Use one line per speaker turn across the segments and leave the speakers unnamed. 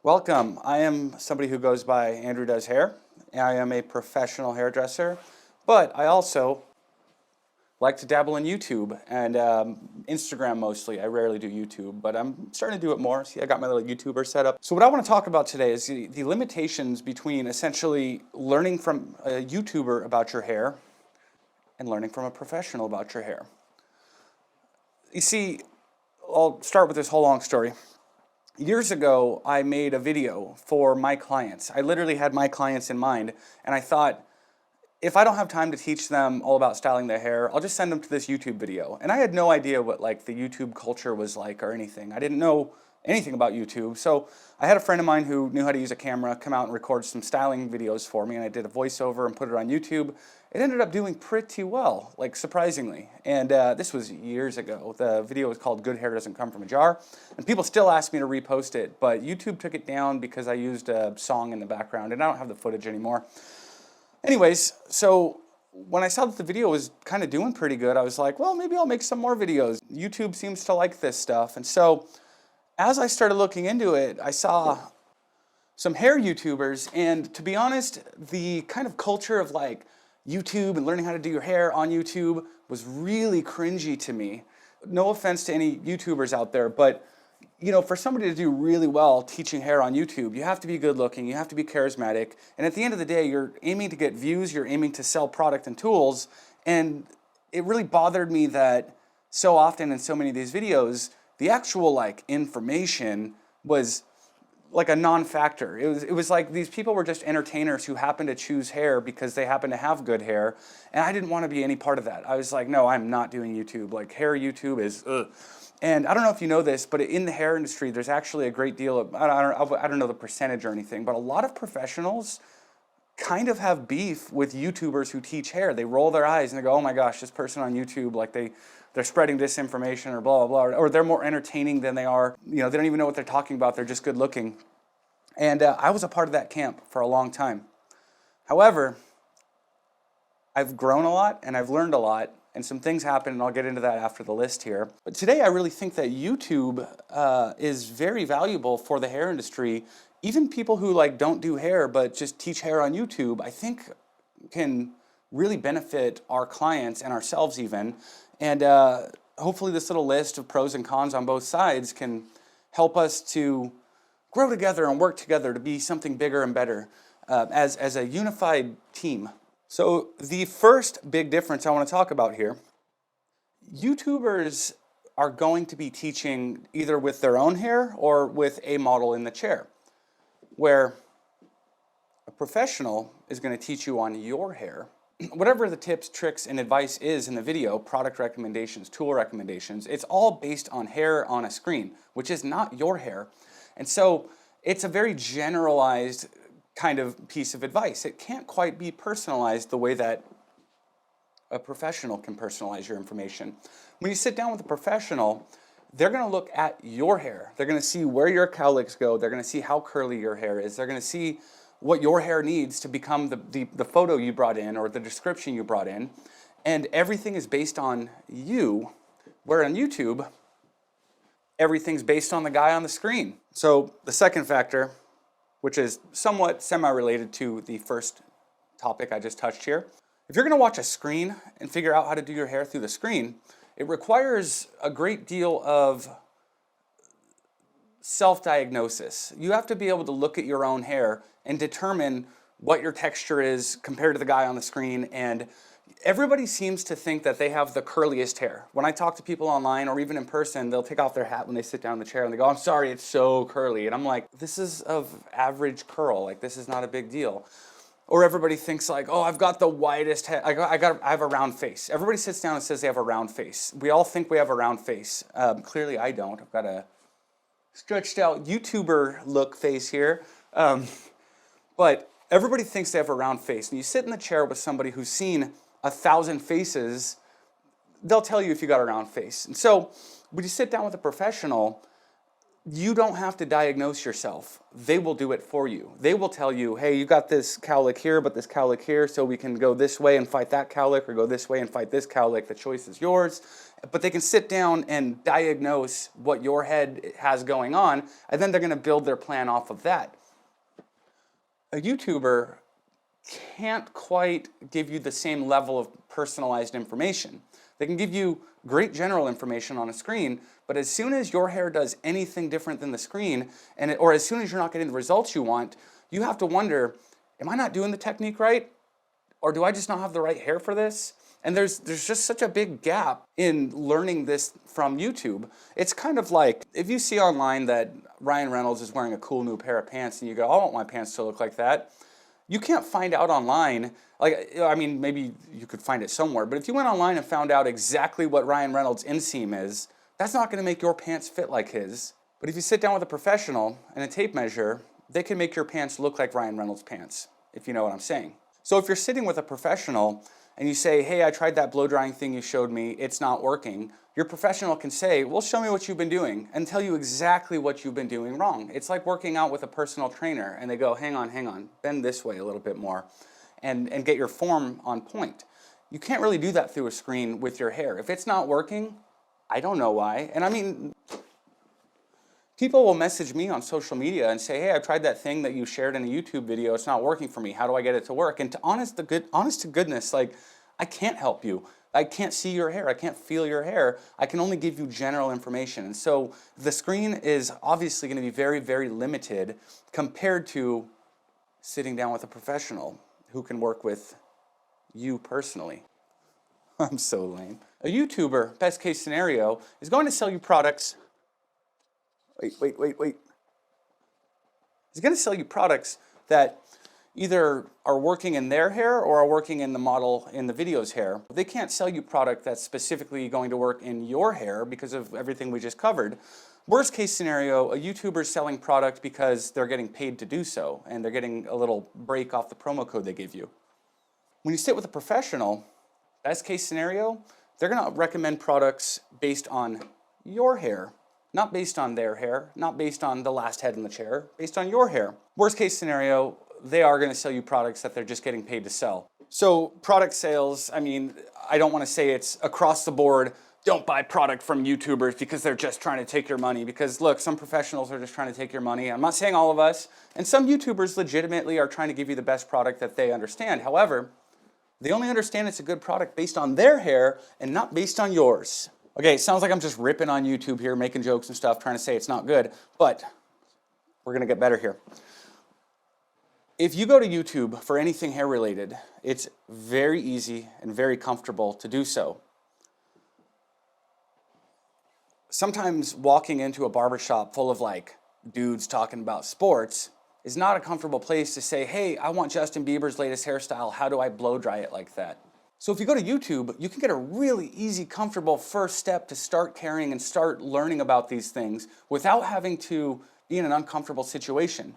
Welcome. I am somebody who goes by Andrew Does Hair. I am a professional hairdresser, but I also like to dabble in YouTube and Instagram mostly. I rarely do YouTube, but I'm starting to do it more. See, I got my little YouTuber set up. So what I want to talk about today is the limitations between essentially learning from a YouTuber about your hair and learning from a professional about your hair. You see, I'll start with this whole long story. Years ago, I made a video for my clients. I literally had my clients in mind, and I thought, if I don't have time to teach them all about styling their hair, I'll just send them to this YouTube video. And I had no idea what like the YouTube culture was like or anything. I didn't know anything about YouTube. So I had a friend of mine who knew how to use a camera come out and record some styling videos for me, and I did a voiceover and put it on YouTube. It ended up doing pretty well, like surprisingly. And this was years ago. The video was called Good Hair Doesn't Come From a Jar. And people still ask me to repost it, but YouTube took it down because I used a song in the background, and I don't have the footage anymore. Anyways, so when I saw that the video was kind of doing pretty good, I was like, well, maybe I'll make some more videos. YouTube seems to like this stuff. And so as I started looking into it, I saw some hair YouTubers, and to be honest, the kind of culture of like YouTube and learning how to do your hair on YouTube was really cringy to me. No offense to any YouTubers out there, but you know, for somebody to do really well teaching hair on YouTube, you have to be good looking, you have to be charismatic, and at the end of the day, you're aiming to get views, you're aiming to sell product and tools, and it really bothered me that so often in so many of these videos, the actual like information was like a non-factor. It was like these people were just entertainers who happened to choose hair because they happen to have good hair, and I didn't want to be any part of that. I was like, no, I'm not doing YouTube. Like hair YouTube is ugh. And I don't know if you know this, but in the hair industry, there's actually a great deal of, I don't know the percentage or anything, but a lot of professionals kind of have beef with YouTubers who teach hair. They roll their eyes and they go, oh my gosh, this person on YouTube, like they're spreading disinformation or blah, blah, blah, or they're more entertaining than they are. You know, they don't even know what they're talking about. They're just good looking. And I was a part of that camp for a long time. However, I've grown a lot and I've learned a lot, and some things happen, and I'll get into that after the list here. But today I really think that YouTube is very valuable for the hair industry. Even people who like don't do hair but just teach hair on YouTube, I think can really benefit our clients and ourselves even. And hopefully this little list of pros and cons on both sides can help us to grow together and work together to be something bigger and better as a unified team. So the first big difference I want to talk about here, YouTubers are going to be teaching either with their own hair or with a model in the chair, where a professional is going to teach you on your hair. Whatever the tips, tricks, and advice is in the video, product recommendations, tool recommendations, it's all based on hair on a screen, which is not your hair. And so it's a very generalized kind of piece of advice. It can't quite be personalized the way that a professional can personalize your information. When you sit down with a professional, they're going to look at your hair. They're going to see where your cowlicks go. They're going to see how curly your hair is. They're going to see what your hair needs to become the photo you brought in or the description you brought in. And everything is based on you, where on YouTube, everything's based on the guy on the screen. So the second factor, which is somewhat semi-related to the first topic I just touched here. If you're going to watch a screen and figure out how to do your hair through the screen, it requires a great deal of self-diagnosis. You have to be able to look at your own hair and determine what your texture is compared to the guy on the screen. And everybody seems to think that they have the curliest hair. When I talk to people online or even in person, they'll take off their hat when they sit down in the chair and they go, I'm sorry, it's so curly. And I'm like, this is of average curl. Like, this is not a big deal. Or everybody thinks like, oh, I've got the widest head. I have a round face. Everybody sits down and says they have a round face. We all think we have a round face. Clearly I don't. I've got a stretched out YouTuber look face here. But everybody thinks they have a round face. And you sit in the chair with somebody who's seen 1,000 faces, they'll tell you if you got a round face. And so when you sit down with a professional, You don't have to diagnose yourself. They will do it for you. They will tell you, hey, you got this cowlick here, but this cowlick here, so we can go this way and fight that cowlick, or go this way and fight this cowlick. The choice is yours. But they can sit down and diagnose what your head has going on, and then they're going to build their plan off of that. A YouTuber can't quite give you the same level of personalized information. They can give you great general information on a screen, but as soon as your hair does anything different than the screen, or as soon as you're not getting the results you want, you have to wonder, am I not doing the technique right? Or do I just not have the right hair for this? And there's just such a big gap in learning this from YouTube. It's kind of like if you see online that Ryan Reynolds is wearing a cool new pair of pants and you go, I want my pants to look like that. You can't find out online, like, I mean, maybe you could find it somewhere, but if you went online and found out exactly what Ryan Reynolds' inseam is, that's not gonna make your pants fit like his. But if you sit down with a professional and a tape measure, they can make your pants look like Ryan Reynolds' pants, if you know what I'm saying. So if you're sitting with a professional and you say, hey, I tried that blow drying thing you showed me, it's not working, your professional can say, well, show me what you've been doing, and tell you exactly what you've been doing wrong. It's like working out with a personal trainer, and they go, hang on, bend this way a little bit more, and get your form on point. You can't really do that through a screen with your hair. If it's not working, I don't know why. And I mean, people will message me on social media and say, hey, I tried that thing that you shared in a YouTube video, it's not working for me, how do I get it to work? And to honest to goodness, like, I can't help you. I can't see your hair, I can't feel your hair, I can only give you general information. And so the screen is obviously going to be very, very limited compared to sitting down with a professional who can work with you personally. I'm so lame. A YouTuber, best case scenario, is going to sell you products. Wait. He's going to sell you products that either are working in their hair or are working in the model in the video's hair. They can't sell you product that's specifically going to work in your hair because of everything we just covered. Worst case scenario, a YouTuber's selling product because they're getting paid to do so and they're getting a little break off the promo code they give you. When you sit with a professional, best case scenario, they're going to recommend products based on your hair, not based on their hair, not based on the last head in the chair, based on your hair. Worst case scenario, they are going to sell you products that they're just getting paid to sell. So product sales, I mean, I don't want to say it's across the board, don't buy product from YouTubers because they're just trying to take your money. Because look, some professionals are just trying to take your money. I'm not saying all of us. And some YouTubers legitimately are trying to give you the best product that they understand. However, they only understand it's a good product based on their hair and not based on yours. Okay, it sounds like I'm just ripping on YouTube here, making jokes and stuff, trying to say it's not good, but we're gonna get better here. If you go to YouTube for anything hair related, it's very easy and very comfortable to do so. Sometimes walking into a barbershop full of like dudes talking about sports is not a comfortable place to say, hey, I want Justin Bieber's latest hairstyle, how do I blow dry it like that? So if you go to YouTube, you can get a really easy, comfortable first step to start caring and start learning about these things without having to be in an uncomfortable situation.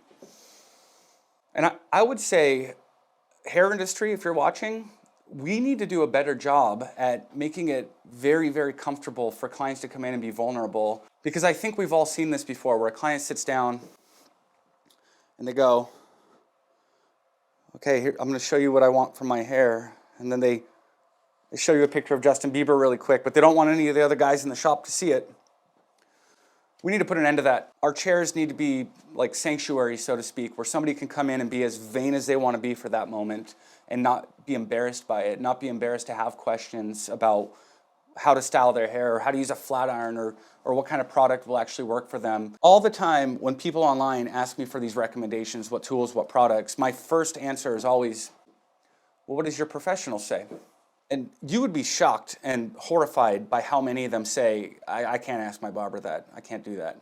And I would say, hair industry, if you're watching, we need to do a better job at making it very, very comfortable for clients to come in and be vulnerable. Because I think we've all seen this before, where a client sits down and they go, okay, here, I'm going to show you what I want from my hair. And then they show you a picture of Justin Bieber really quick, but they don't want any of the other guys in the shop to see it. We need to put an end to that. Our chairs need to be like sanctuaries, so to speak, where somebody can come in and be as vain as they want to be for that moment and not be embarrassed by it, not be embarrassed to have questions about how to style their hair or how to use a flat iron or what kind of product will actually work for them. All the time when people online ask me for these recommendations, what tools, what products, my first answer is always, well, what does your professional say? And you would be shocked and horrified by how many of them say, I can't ask my barber that. I can't do that.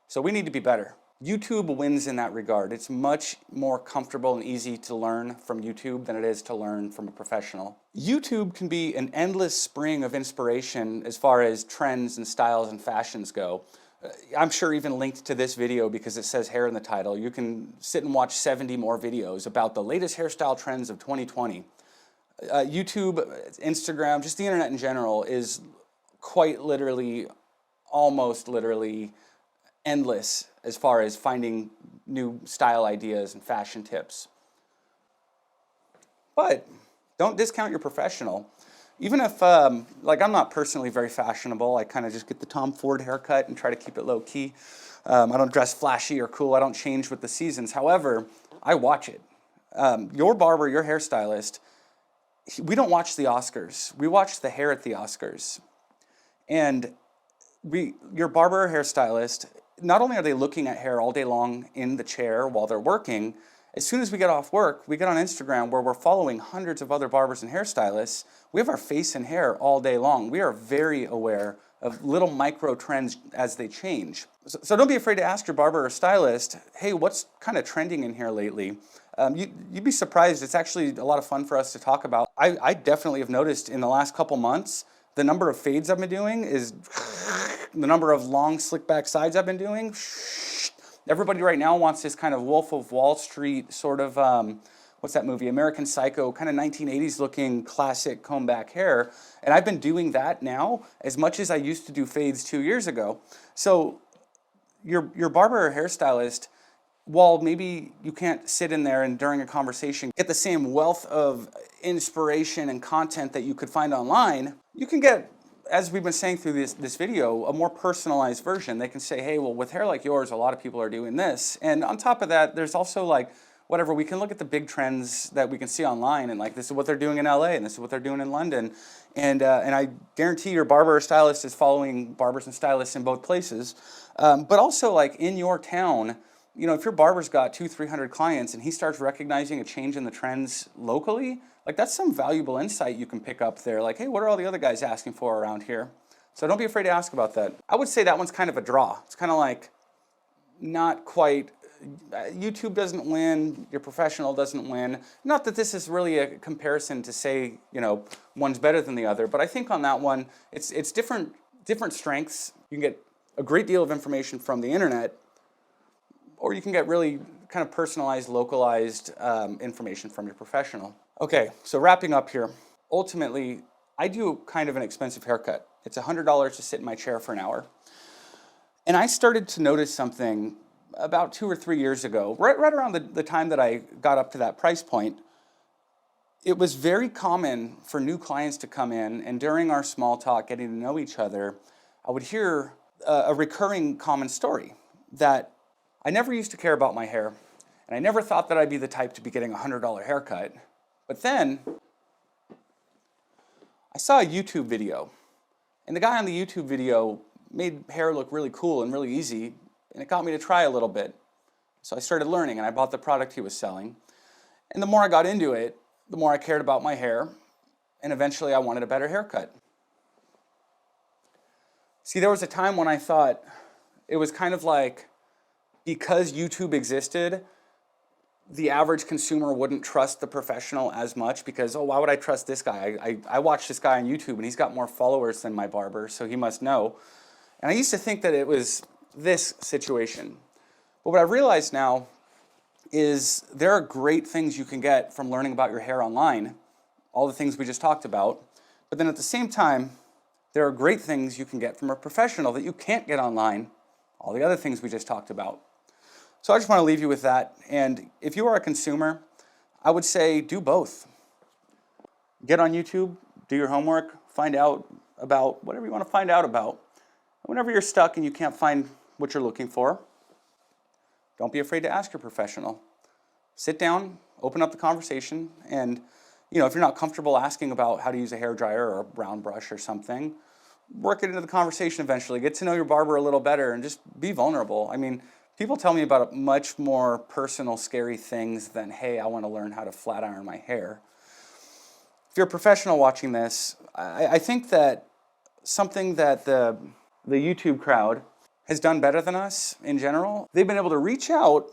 So we need to be better. YouTube wins in that regard. It's much more comfortable and easy to learn from YouTube than it is to learn from a professional. YouTube can be an endless spring of inspiration as far as trends and styles and fashions go. I'm sure even linked to this video because it says hair in the title. You can sit and watch 70 more videos about the latest hairstyle trends of 2020. YouTube, Instagram, just the internet in general is quite literally, almost literally endless as far as finding new style ideas and fashion tips. But don't discount your professional. Even if, like, I'm not personally very fashionable, I kind of just get the Tom Ford haircut and try to keep it low key. I don't dress flashy or cool. I don't change with the seasons. However, I watch it. Your barber, your hairstylist, we don't watch the Oscars. We watch the hair at the Oscars. And your barber or hairstylist, not only are they looking at hair all day long in the chair while they're working, as soon as we get off work, we get on Instagram where we're following hundreds of other barbers and hairstylists. We have our face and hair all day long. We are very aware of little micro trends as they change. So don't be afraid to ask your barber or stylist, hey, what's kind of trending in here lately? You'd be surprised. It's actually a lot of fun for us to talk about. I definitely have noticed in the last couple months, the number of fades I've been doing is the number of long slick back sides I've been doing. Everybody right now wants this kind of Wolf of Wall Street sort of, what's that movie? American Psycho, kind of 1980s looking classic comb back hair. And I've been doing that now as much as I used to do fades 2 years ago. So your barber or hairstylist, while maybe you can't sit in there and during a conversation get the same wealth of inspiration and content that you could find online, you can get, as we've been saying through this video, a more personalized version. They can say, hey, well, with hair like yours, a lot of people are doing this. And on top of that, there's also like, whatever, we can look at the big trends that we can see online and like, this is what they're doing in LA and this is what they're doing in London. And I guarantee your barber or stylist is following barbers and stylists in both places. But also like in your town, you know, if your barber's got 200-300 clients and he starts recognizing a change in the trends locally, like that's some valuable insight you can pick up there. Like, hey, what are all the other guys asking for around here? So don't be afraid to ask about that. I would say that one's kind of a draw. It's kind of like not quite, YouTube doesn't win, your professional doesn't win. Not that this is really a comparison to say, you know, one's better than the other, but I think on that one, it's different strengths. You can get a great deal of information from the internet, or you can get really kind of personalized, localized information from your professional. Okay, so wrapping up here. Ultimately, I do kind of an expensive haircut. It's $100 to sit in my chair for an hour. And I started to notice something about 2 or 3 years ago, right around the time that I got up to that price point. It was very common for new clients to come in, and during our small talk, getting to know each other, I would hear a recurring common story that I never used to care about my hair, and I never thought that I'd be the type to be getting a $100 haircut. But then I saw a YouTube video, and the guy on the YouTube video made hair look really cool and really easy, and it got me to try a little bit. So I started learning, and I bought the product he was selling. And the more I got into it, the more I cared about my hair, and eventually I wanted a better haircut. See, there was a time when I thought it was kind of like, because YouTube existed, the average consumer wouldn't trust the professional as much because, oh, why would I trust this guy? I watched this guy on YouTube and he's got more followers than my barber, so he must know. And I used to think that it was this situation. But what I've realized now is there are great things you can get from learning about your hair online, all the things we just talked about. But then at the same time, there are great things you can get from a professional that you can't get online, all the other things we just talked about. So I just want to leave you with that. And if you are a consumer, I would say do both. Get on YouTube, do your homework, find out about whatever you want to find out about. And whenever you're stuck and you can't find what you're looking for, don't be afraid to ask your professional. Sit down, open up the conversation, and if you're not comfortable asking about how to use a hairdryer or a round brush or something, work it into the conversation eventually. Get to know your barber a little better and just be vulnerable. I mean, people tell me about much more personal, scary things than, hey, I want to learn how to flat iron my hair. If you're a professional watching this, I think that something that the YouTube crowd has done better than us in general, they've been able to reach out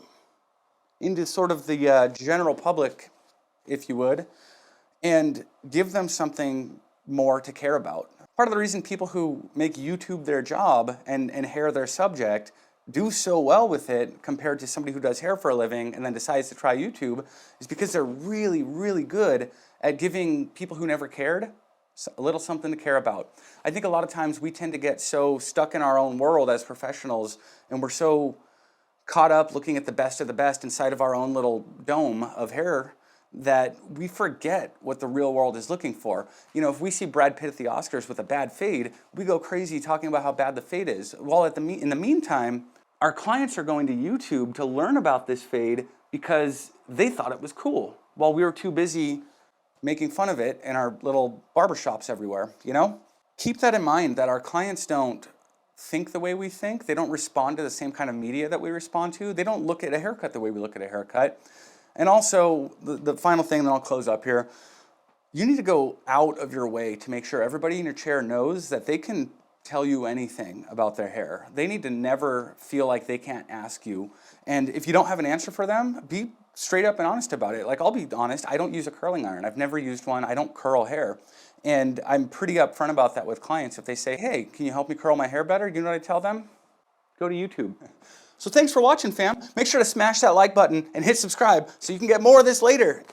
into sort of the general public, if you would, and give them something more to care about. Part of the reason people who make YouTube their job and hair their subject do so well with it compared to somebody who does hair for a living and then decides to try YouTube is because they're really, really good at giving people who never cared A little something to care about. I think a lot of times we tend to get so stuck in our own world as professionals, and we're so caught up looking at the best of the best inside of our own little dome of hair that we forget what the real world is looking for. You know, if we see Brad Pitt at the Oscars with a bad fade, we go crazy talking about how bad the fade is. While in the meantime, our clients are going to YouTube to learn about this fade because they thought it was cool, while we were too busy making fun of it in our little barbershops everywhere, you know? Keep that in mind, that our clients don't think the way we think. They don't respond to the same kind of media that we respond to. They don't look at a haircut the way we look at a haircut. And also, the final thing, then I'll close up here, you need to go out of your way to make sure everybody in your chair knows that they can tell you anything about their hair. They need to never feel like they can't ask you. And if you don't have an answer for them, be straight up and honest about it. Like, I'll be honest, I don't use a curling iron. I've never used one. I don't curl hair. And I'm pretty upfront about that with clients. If they say, hey, can you help me curl my hair better? You know what I tell them? Go to YouTube. So thanks for watching, fam. Make sure to smash that like button and hit subscribe so you can get more of this later.